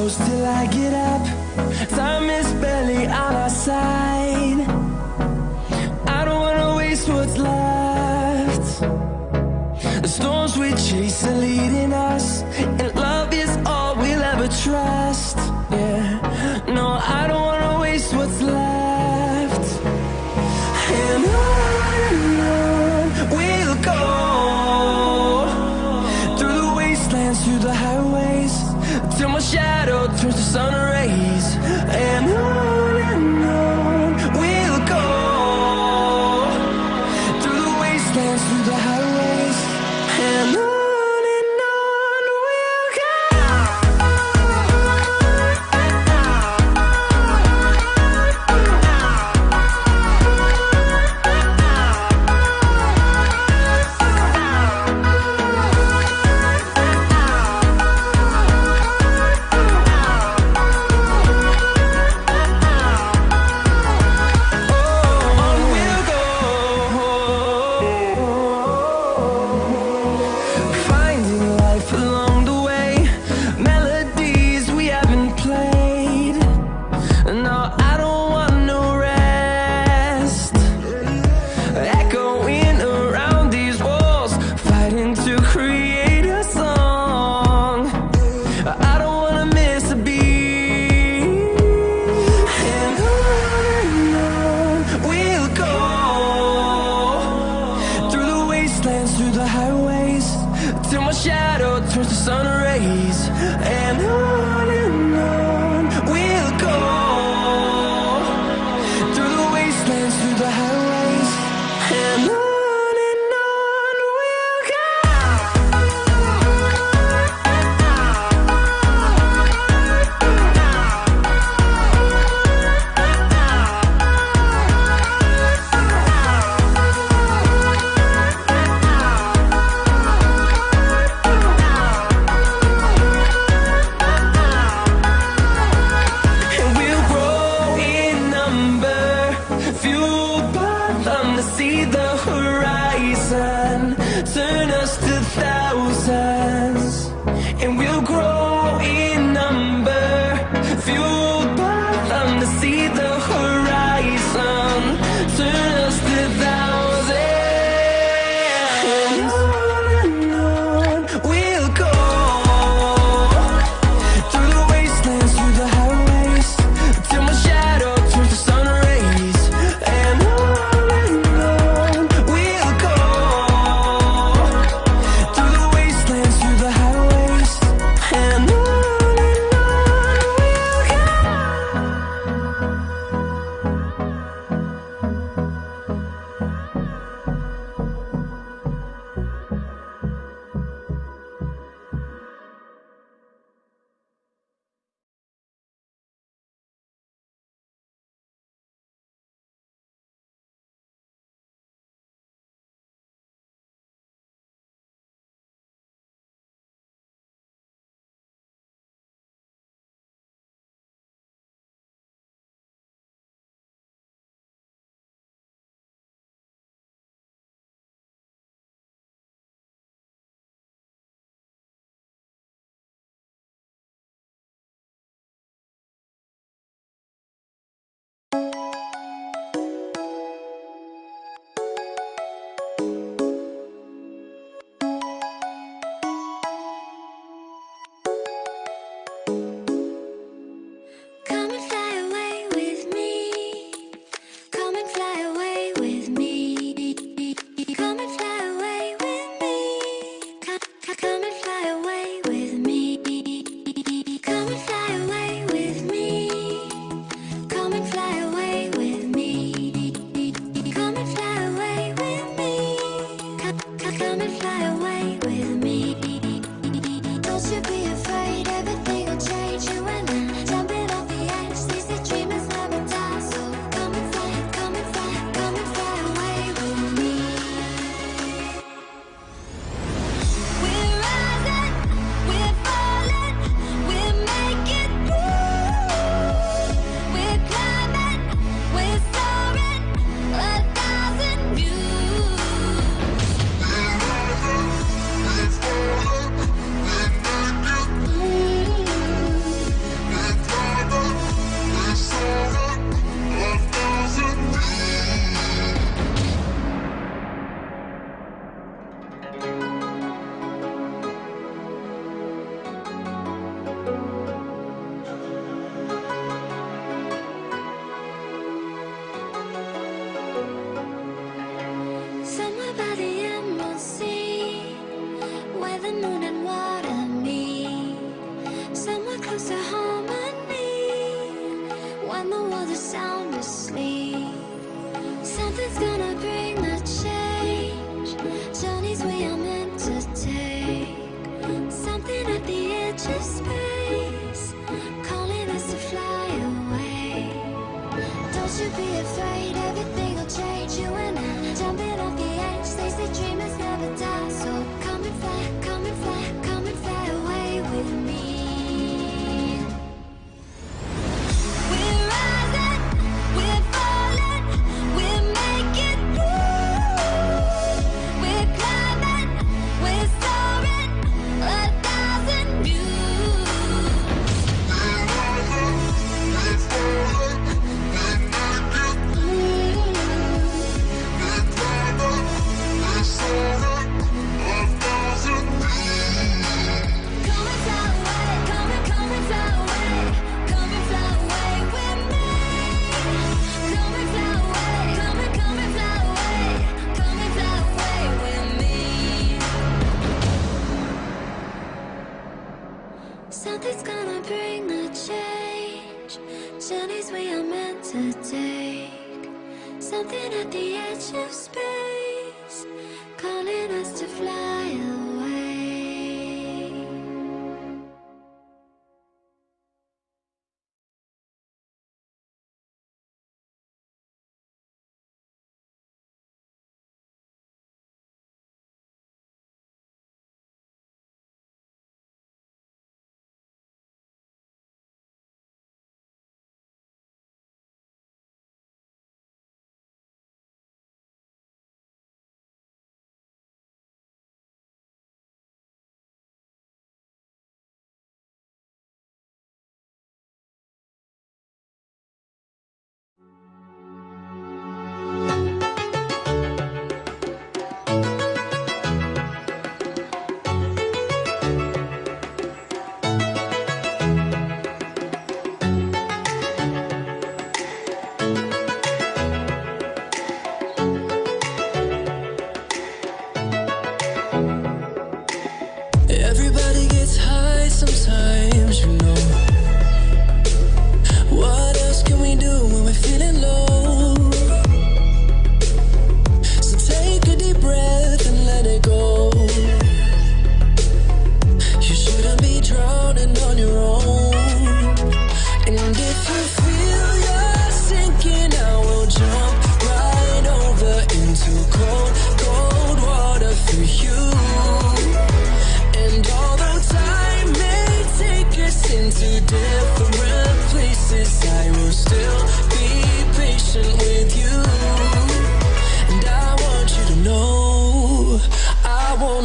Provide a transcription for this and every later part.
close till I get up. Time is barely on our side. I don't wanna waste what's left. The storms we chase are leading us, and love is all we'll ever trust. Yeah, no, I don't wanna waste what's left. And on we'll go, through the wastelands, through the highways, till my shadow turns to sun rays. And on we'll go, through the wastelands, through the highways, and on we'll go. Through the highways, till my shadow turns to sun rays. And on we'll go, through the wastelands, through the highways, and on we'll go. See the horizon, turn us to thousands, and we'll grow in number, fueled by them. To see the horizon, turn us to thousands, and on we'll go, through the wastelands, through the highways, till my shadow turns to sun rays. And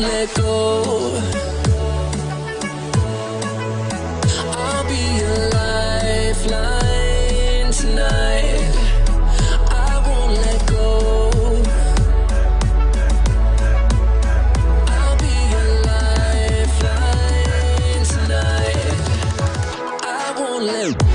let go. I'll be your lifeline tonight. I won't let go. I'll be your lifeline tonight. I won't let go.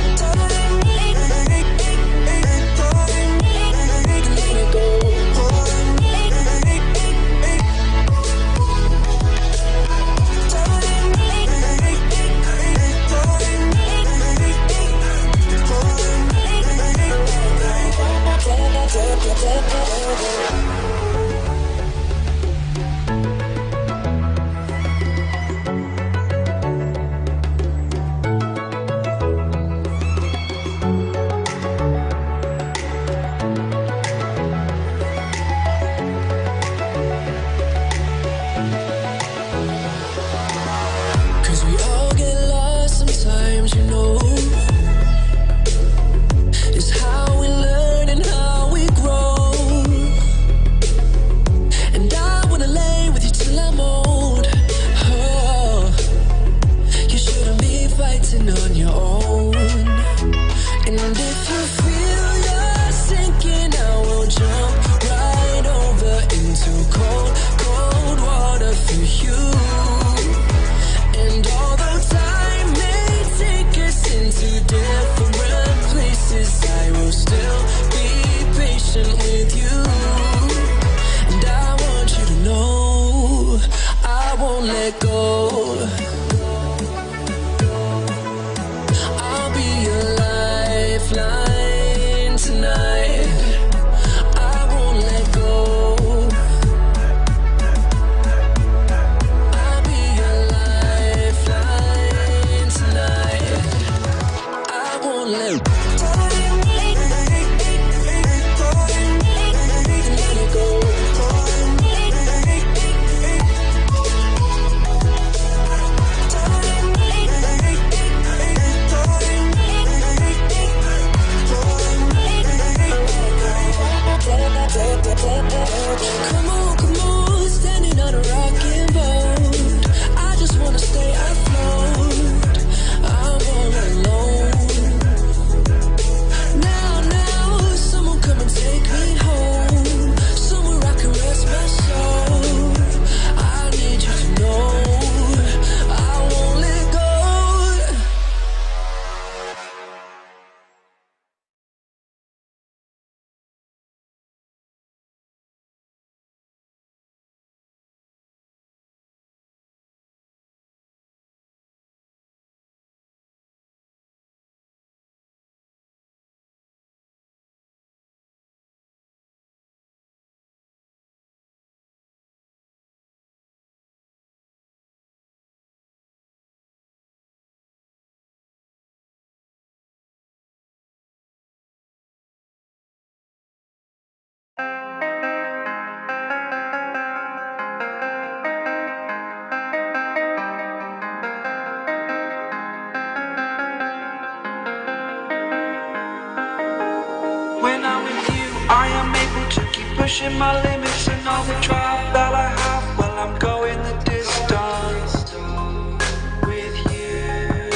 Pushing my limits and all the drive that I have. Well, I'm going the distance with you.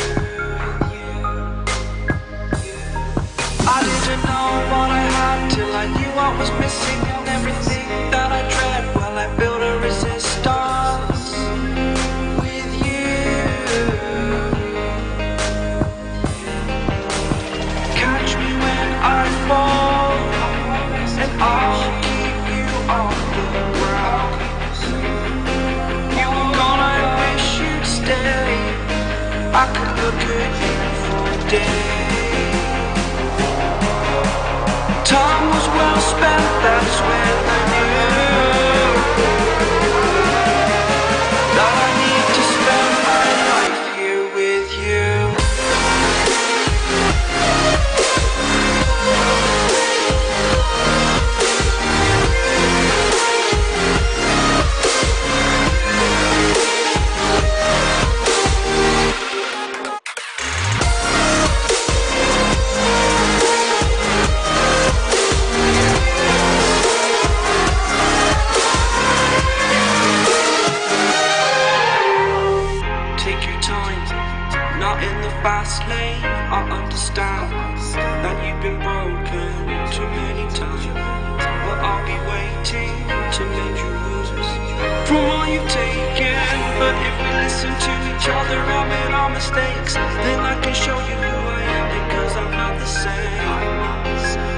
I didn't know what I had till I knew what was missing, and everything that I dread, well, I built a resistance with you. Catch me when I fall, and I'll on the ground. You were gone, I wish you'd stay. I could look at you for days. Time was well spent, that's when I knew that I need to spend my life here with you. fast lane. I understand that you've been broken too many times, but I'll be waiting to mend your wounds from all you've taken. But if we listen to each other, admit our mistakes, then I can show you who I am, because I'm not the same.